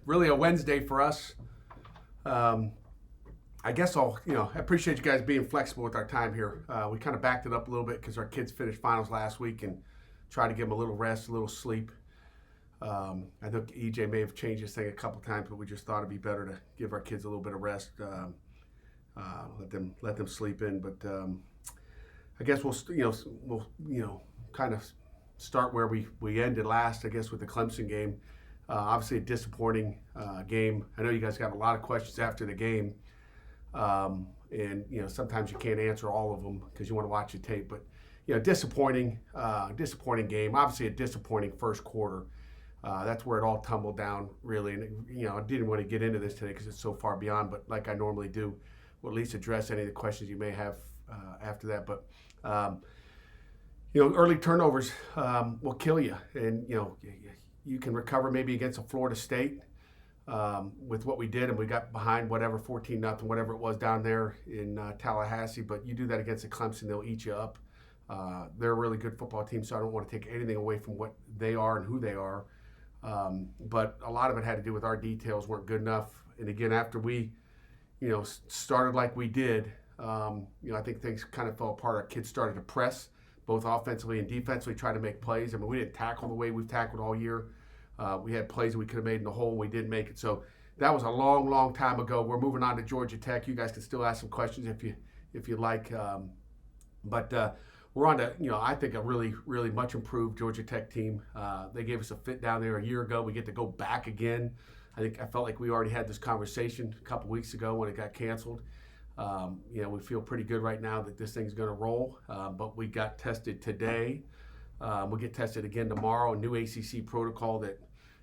Really a Wednesday for us. I guess I appreciate you guys being flexible with our time here. We kind of backed it up a little bit because our kids finished finals last week and tried to give them a little rest, a little sleep. I think EJ may have changed his thing a couple times, but we just thought it'd be better to give our kids a little bit of rest, let them sleep in. But I guess we'll kind of start where we ended last, I guess, with the Clemson game. Obviously a disappointing game. I know you guys got a lot of questions after the game. And sometimes you can't answer all of them because you want to watch the tape, but disappointing game. Obviously a disappointing first quarter. That's where it all tumbled down, really. And I didn't want to get into this today because it's so far beyond, but like I normally do, we'll at least address any of the questions you may have after that. But early turnovers will kill you, and you can recover maybe against a Florida State. With what we did, and we got behind 14-0, whatever it was down there in Tallahassee. But you do that against the Clemson, they'll eat you up. They're a really good football team, so I don't want to take anything away from what they are and who they are. But a lot of it had to do with our details weren't good enough. And again, after we, started like we did, I think things kind of fell apart. Our kids started to press, both offensively and defensively, try to make plays. I mean, we didn't tackle the way we've tackled all year. We had plays that we could have made in the hole, and we didn't make it. So that was a long, long time ago. We're moving on to Georgia Tech. You guys can still ask some questions if you like. But we're on to, I think a really, really much improved Georgia Tech team. They gave us a fit down there a year ago. We get to go back again. I felt like we already had this conversation a couple weeks ago when it got canceled. We feel pretty good right now that this thing's going to roll. But we got tested today. We'll get tested again tomorrow. A new ACC protocol that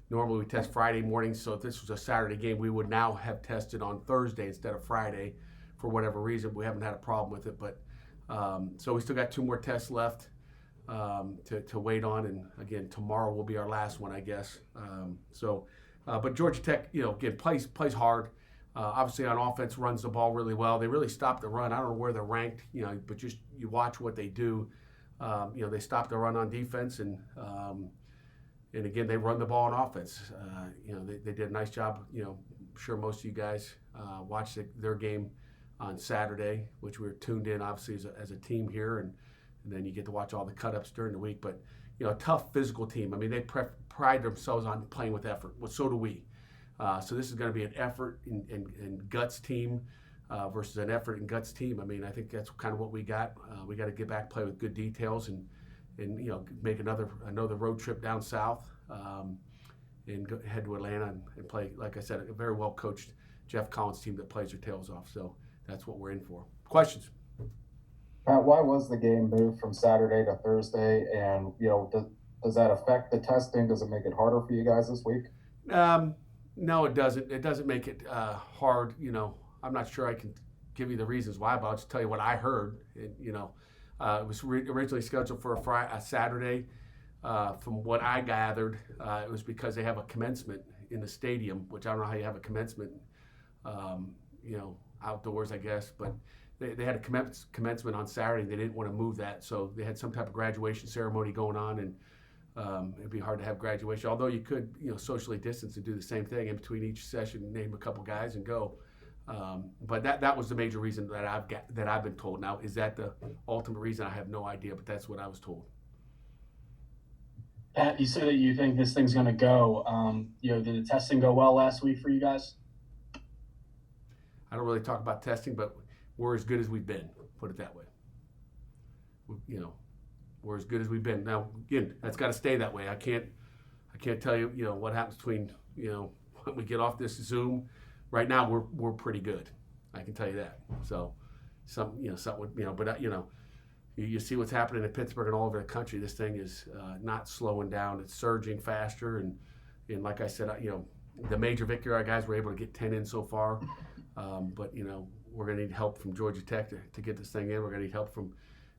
normally we test Friday mornings. So if this was a Saturday game, we would now have tested on Thursday instead of Friday for whatever reason. We haven't had a problem with it. But so we still got 2 more tests left to wait on. And again, tomorrow will be our last one, I guess. But Georgia Tech, again, plays hard. Obviously on offense, runs the ball really well. They really stopped the run. I don't know where they're ranked, but just you watch what they do. They stopped the run on defense, and again, they run the ball on offense. They did a nice job. I'm sure most of you guys watched their game on Saturday, which we were tuned in, obviously, as a team here, and then you get to watch all the cut-ups during the week. But, a tough physical team. I mean, they pride themselves on playing with effort. Well, so do we. So this is going to be an effort and guts team. Versus an effort and guts team. I mean, I think that's kind of what we got. We got to get back, play with good details, and make another road trip down south, and head to Atlanta and play. Like I said, a very well coached Jeff Collins team that plays their tails off. So that's what we're in for. Questions? Pat, why was the game moved from Saturday to Thursday? And does that affect the testing? Does it make it harder for you guys this week? No, it doesn't. It doesn't make it hard. I'm not sure I can give you the reasons why, but I'll just tell you what I heard. It was originally scheduled for a Saturday. From what I gathered, it was because they have a commencement in the stadium, which I don't know how you have a commencement, outdoors, I guess. But they had a commencement on Saturday. They didn't want to move that, so they had some type of graduation ceremony going on, and it'd be hard to have graduation. Although you could, socially distance and do the same thing in between each session, name a couple guys and go. But that was the major reason that I've been told. Now, is that the ultimate reason? I have no idea, but that's what I was told. Pat, you said that you think this thing's going to go. Did the testing go well last week for you guys? I don't really talk about testing, but we're as good as we've been. Put it that way. We're as good as we've been. Now, again, that's got to stay that way. I can't tell you, what happens between, when we get off this Zoom. Right now, we're pretty good. I can tell you that. So, but you see what's happening in Pittsburgh and all over the country. This thing is not slowing down. It's surging faster, and like I said, the major victory our guys were able to get 10 in so far. But we're going to need help from Georgia Tech to get this thing in. We're going to need help from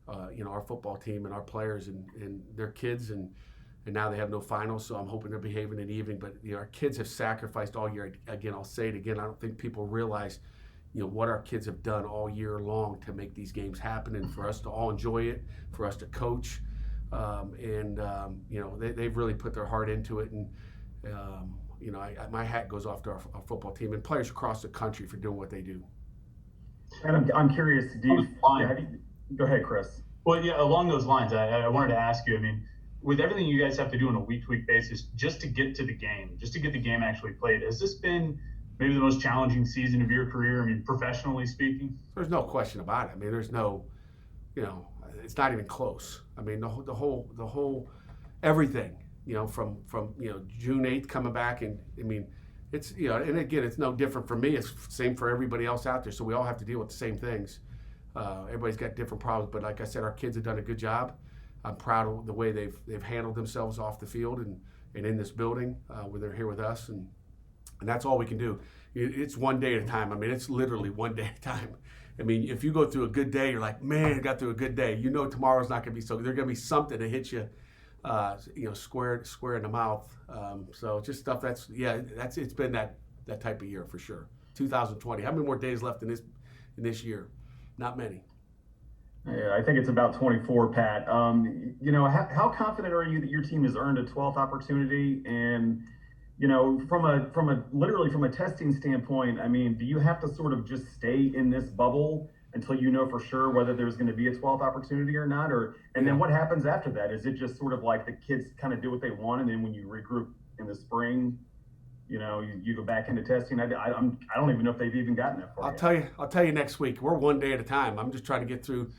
our football team and our players and their kids and now they have no finals, so I'm hoping they're behaving in the evening. But our kids have sacrificed all year. Again, I'll say it again. I don't think people realize, what our kids have done all year long to make these games happen, and for us to all enjoy it, for us to coach, they've really put their heart into it. And my hat goes off to our football team and players across the country for doing what they do. And I'm curious, go ahead, Chris. Well, yeah, along those lines, I wanted to ask you, I mean, with everything you guys have to do on a week-to-week basis just to get to the game, just to get the game actually played, has this been maybe the most challenging season of your career, I mean, professionally speaking? There's no question about it. I mean, there's no, it's not even close. I mean, the whole everything, from June 8th coming back, and I mean, it's, and again, it's no different for me. It's the same for everybody else out there. So we all have to deal with the same things. Everybody's got different problems, but like I said, our kids have done a good job. I'm proud of the way they've handled themselves off the field and in this building where they're here with us, and that's all we can do. It's one day at a time. I mean, it's literally one day at a time. I mean, if you go through a good day, you're like, man, I got through a good day. Tomorrow's not going to be so. There's going to be something that hits you, square in the mouth. So just stuff it's been that type of year for sure. 2020. How many more days left in this year? Not many. Yeah, I think it's about 24, Pat. How confident are you that your team has earned a 12th opportunity? And, from a testing standpoint, I mean, do you have to sort of just stay in this bubble until you know for sure whether there's going to be a 12th opportunity or not? Then what happens after that? Is it just sort of like the kids kind of do what they want, and then when you regroup in the spring, you go back into testing? I don't even know if they've even gotten that far. I'll tell you next week. We're one day at a time. I'm just trying to get through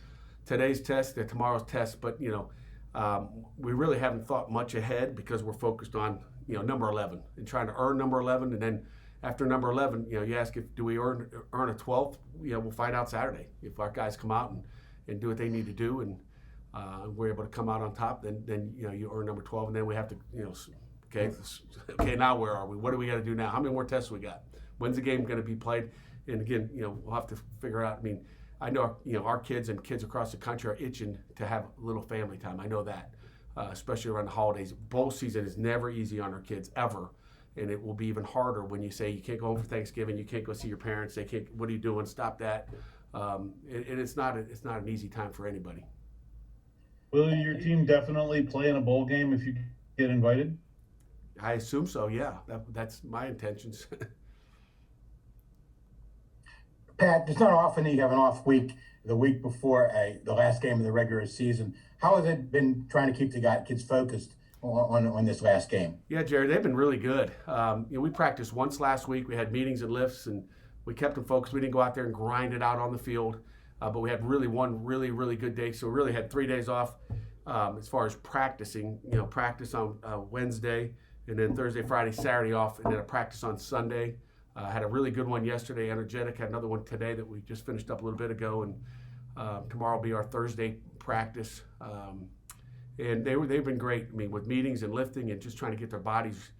today's test and tomorrow's test, but we really haven't thought much ahead because we're focused on number 11 and trying to earn number 11, and then after number 11, you ask do we earn a 12th? We'll find out Saturday if our guys come out and do what they need to do, and we're able to come out on top. Then you earn number 12, and then we have to okay, now where are we? What do we got to do now? How many more tests we got? When's the game going to be played? And again, we'll have to figure out. I mean, I know our kids and kids across the country are itching to have a little family time. I know that, especially around the holidays. Bowl season is never easy on our kids ever, and it will be even harder when you say you can't go home for Thanksgiving, you can't go see your parents. They can't. What are you doing? Stop that. And it's not an easy time for anybody. Will your team definitely play in a bowl game if you get invited? I assume so. Yeah, that's my intentions. Pat, it's not often that you have an off week the week before the last game of the regular season. How has it been trying to keep the kids focused on this last game? Yeah, Jerry, they've been really good. We practiced once last week. We had meetings and lifts, and we kept them focused. We didn't go out there and grind it out on the field, but we had one really, really good day. So we really had 3 days off as far as practicing. Practice on Wednesday, and then Thursday, Friday, Saturday off, and then a practice on Sunday. Had a really good one yesterday, energetic. Had another one today that we just finished up a little bit ago, and tomorrow will be our Thursday practice. And they've been great. I mean, with meetings and lifting and just trying to get their bodies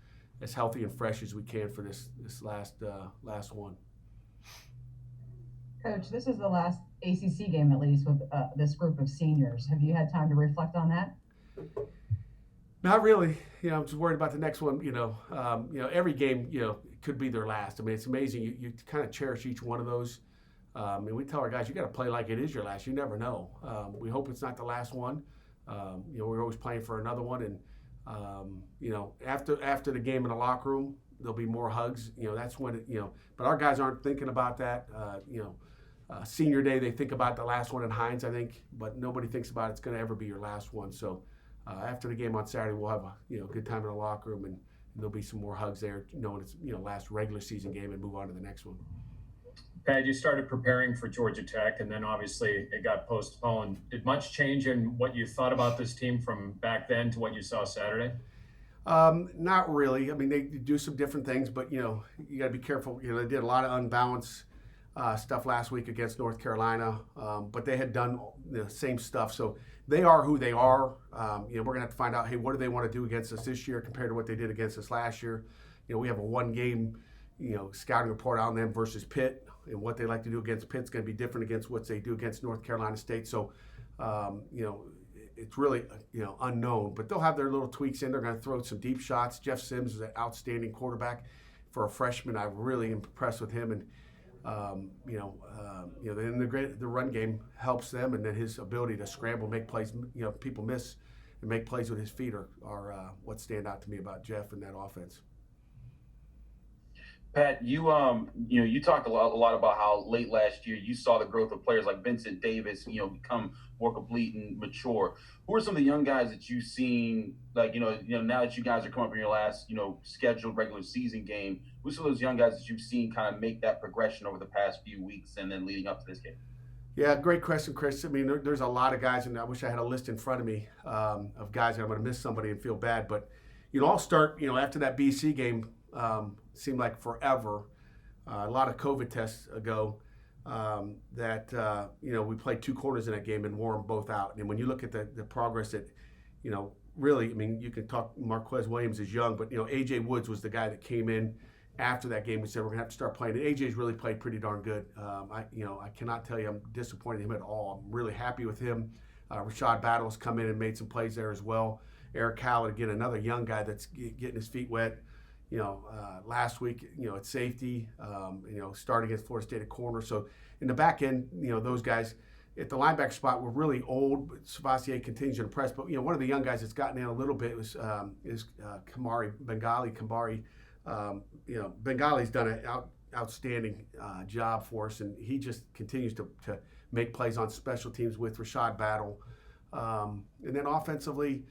as healthy and fresh as we can for this last one. Coach, this is the last ACC game, at least, with this group of seniors. Have you had time to reflect on that? Not really. I'm just worried about the next one. Every game, could be their last. I mean, it's amazing. You kind of cherish each one of those. And we tell our guys, you got to play like it is your last. You never know. We hope it's not the last one. We're always playing for another one. And, after the game in the locker room, there'll be more hugs. That's when but our guys aren't thinking about that. Senior day, they think about the last one in Hines, I think, but nobody thinks about it's going to ever be your last one. So after the game on Saturday, we'll have a good time in the locker room, and there'll be some more hugs there, knowing it's last regular season game, and move on to the next one. Pat, you started preparing for Georgia Tech, and then obviously it got postponed. Did much change in what you thought about this team from back then to what you saw Saturday? Not really. I mean, they do some different things, but you got to be careful. They did a lot of unbalanced stuff last week against North Carolina, but they had done the same stuff. So they are who they are. We're gonna have to find out, hey, what do they want to do against us this year compared to what they did against us last year? We have a one-game, scouting report on them versus Pitt, and what they like to do against Pitt's going to be different against what they do against North Carolina State. So, it's really, unknown. But they'll have their little tweaks in. They're going to throw some deep shots. Jeff Sims is an outstanding quarterback for a freshman. I'm really impressed with him, and then the run game helps them, and then his ability to scramble, make plays. People miss and make plays with his feet are what stand out to me about Jeff and that offense. Pat, you talked a lot about how late last year you saw the growth of players like Vincent Davis, become more complete and mature. Who are some of the young guys that you've seen, like, now that you guys are coming up in your last, scheduled regular season game, who's some of those young guys that you've seen kind of make that progression over the past few weeks and then leading up to this game? Yeah, great question, Chris. I mean, there's a lot of guys, and I wish I had a list in front of me of guys, and I'm going to miss somebody and feel bad. But, I'll start, after that BC game, seemed like forever, a lot of COVID tests ago, that, we played two corners in that game and wore them both out. And when you look at the progress that, really, I mean, you can talk, Marquez Williams is young, but, A.J. Woods was the guy that came in after that game. We said we're gonna have to start playing. And AJ's really played pretty darn good. I cannot tell you I'm disappointed in him at all. I'm really happy with him. Rashad Battle's come in and made some plays there as well. Eric Hallett, again, another young guy that's getting his feet wet. Last week, at safety, starting against Florida State at corner. So in the back end, those guys at the linebacker spot were really old, but Savasier continues to impress. But, one of the young guys that's gotten in a little bit is Bengali Kambari. Bengali's done an outstanding job for us, and he just continues to make plays on special teams with Rashad Battle. And then offensively,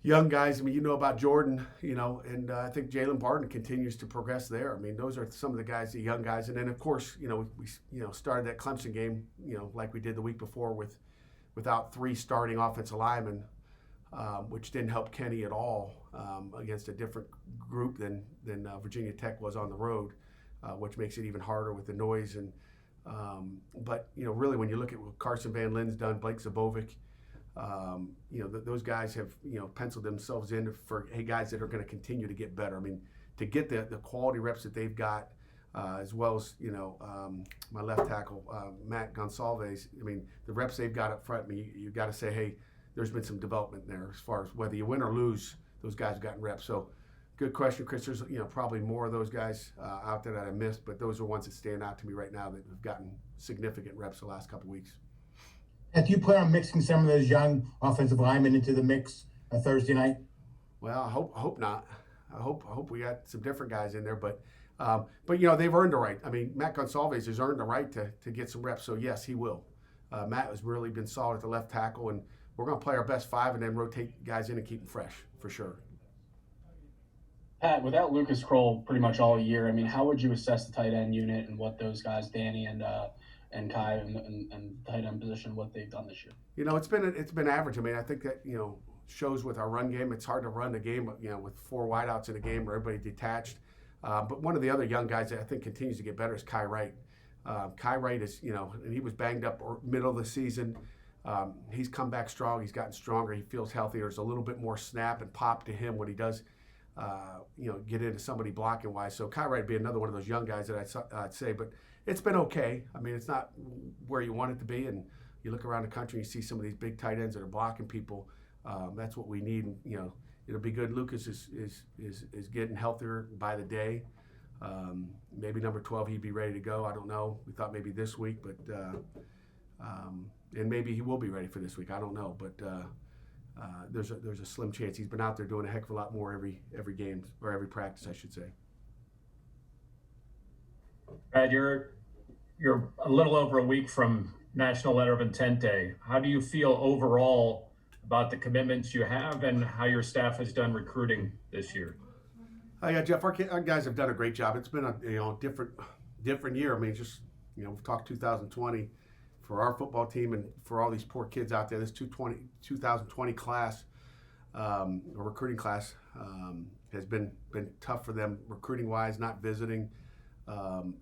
young guys, I mean, about Jordan, and I think Jalen Barton continues to progress there. I mean, those are some of the guys, the young guys. And then, of course, we started that Clemson game, like we did the week before without three starting offensive linemen, which didn't help Kenny at all against a different group than Virginia Tech was on the road, which makes it even harder with the noise. And but really, when you look at what Carson Van Lin's done, Blake Zabovic, those guys have penciled themselves in for guys that are going to continue to get better. I mean, to get the quality reps that they've got, as well as my left tackle Matt Gonsalves. I mean, the reps they've got up front. I mean, you got to say, hey, there's been some development there as far as whether you win or lose. Those guys have gotten reps. So, good question, Chris. There's probably more of those guys out there that I missed, but those are ones that stand out to me right now that have gotten significant reps the last couple of weeks. And do you plan on mixing some of those young offensive linemen into the mix Thursday night? Well, I hope not. I hope we got some different guys in there, but they've earned the right. I mean, Matt Gonsalves has earned the right to get some reps. So yes, he will. Matt has really been solid at the left tackle, and we're going to play our best five and then rotate guys in and keep them fresh for sure. Pat, without Lucas Kroll pretty much all year, I mean, how would you assess the tight end unit and what those guys, Danny and Kai and tight end position, what they've done this year? It's been average. I mean, I think that shows with our run game. It's hard to run the game, with four wideouts in a game where everybody detached. But one of the other young guys that I think continues to get better is Kai Wright. Kai Wright is and he was banged up middle of the season. He's come back strong. He's gotten stronger. He feels healthier. There's a little bit more snap and pop to him when he does, get into somebody blocking wise. So Kai Wright would be another one of those young guys that I'd say. But it's been okay. I mean, it's not where you want it to be. And you look around the country and you see some of these big tight ends that are blocking people. That's what we need. And, it'll be good. Lucas is getting healthier by the day. Maybe number 12, he'd be ready to go. I don't know. We thought maybe this week, but and maybe he will be ready for this week. I don't know, but there's a slim chance. He's been out there doing a heck of a lot more every game or every practice, I should say. Brad, you're a little over a week from National Letter of Intent Day. How do you feel overall about the commitments you have and how your staff has done recruiting this year? Yeah, Jeff, our guys have done a great job. It's been a different year. I mean, just we've talked 2020 for our football team and for all these poor kids out there. This 2020 class, or recruiting class, has been tough for them recruiting wise, not visiting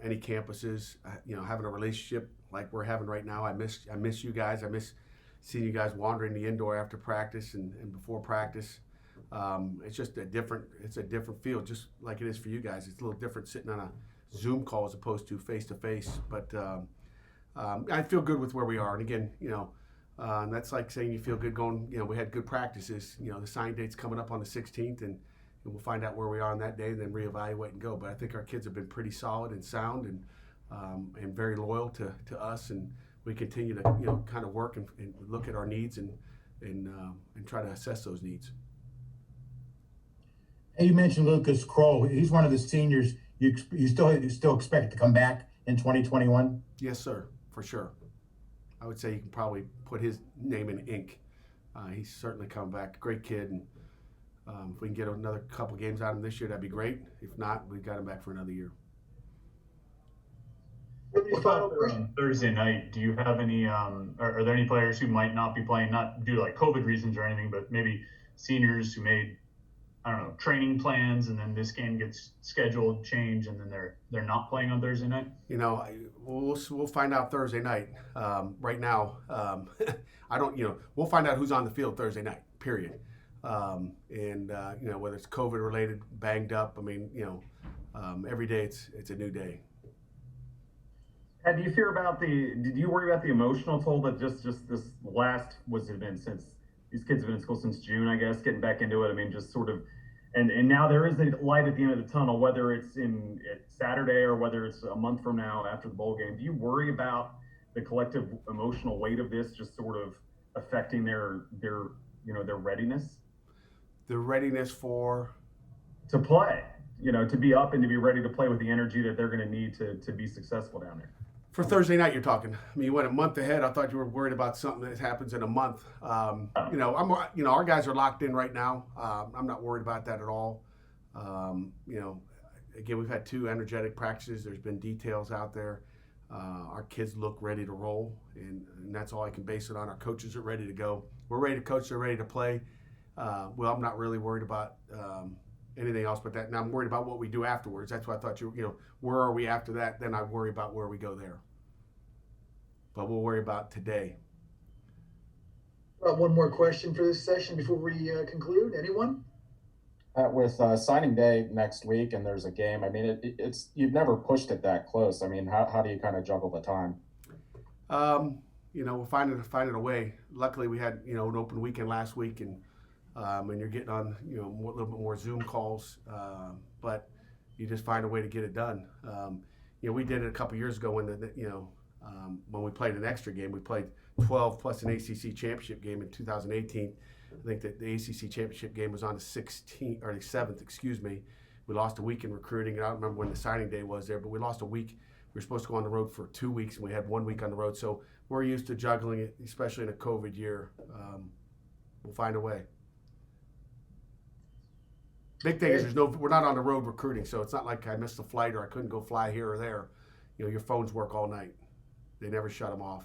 any campuses. Having a relationship like we're having right now. I miss you guys. I miss seeing you guys wandering the indoor after practice and before practice. It's just a different field, just like it is for you guys. It's a little different sitting on a Zoom call as opposed to face to face. But I feel good with where we are. And again, that's like saying you feel good going. We had good practices. The sign date's coming up on the 16th, and we'll find out where we are on that day, and then reevaluate and go. But I think our kids have been pretty solid and sound, and very loyal to us, and we continue to kind of work and look at our needs and try to assess those needs. Hey, you mentioned Lucas Kroll. He's one of the seniors You still expect to come back in 2021? Yes, sir, for sure. I would say you can probably put his name in ink. He's certainly come back. Great kid, and if we can get another couple games out of him this year, that'd be great. If not, we've got him back for another year. What about on Thursday night? Do you have any? Are there any players who might not be playing, not due to like COVID reasons or anything, but maybe seniors who made, I don't know, training plans, and then this game gets scheduled, changed, and then they're not playing on Thursday night? You know, we'll find out Thursday night. Right now, I don't. We'll find out who's on the field Thursday night. Period. Whether it's COVID related, banged up. I mean, every day it's a new day. Did you worry about the emotional toll that just this last, what's it been since these kids have been in school since June, I guess, getting back into it? I mean, just sort of, and now there is a light at the end of the tunnel, whether it's Saturday or whether it's a month from now after the bowl game. Do you worry about the collective emotional weight of this just sort of affecting their readiness? The readiness to play, to be up and to be ready to play with the energy that they're going to need to be successful down there. For Thursday night, you're talking. I mean, you went a month ahead. I thought you were worried about something that happens in a month. Our guys are locked in right now. I'm not worried about that at all. Again, we've had 2 energetic practices. There's been details out there. Our kids look ready to roll, and that's all I can base it on. Our coaches are ready to go. We're ready to coach. They're ready to play. I'm not really worried about anything else but that. Now I'm worried about what we do afterwards. That's why I thought where are we after that? Then I worry about where we go there. But we'll worry about today. One more question for this session before we conclude. Anyone? With signing day next week and there's a game, I mean, it's you've never pushed it that close. I mean, how do you kind of juggle the time? We'll find it a way. Luckily, we had an open weekend last week, and you're getting on a little bit more Zoom calls, but you just find a way to get it done. We did it a couple years ago when we played an extra game. We played 12 plus an ACC championship game in 2018. I think that the ACC championship game was on the 16th or the 7th, excuse me. We lost a week in recruiting. I don't remember when the signing day was there, but we lost a week. We were supposed to go on the road for 2 weeks, and we had 1 week on the road. So we're used to juggling it, especially in a COVID year. We'll find a way. Big thing is we're not on the road recruiting, so it's not like I missed a flight or I couldn't go fly here or there. Your phones work all night. They never shut them off.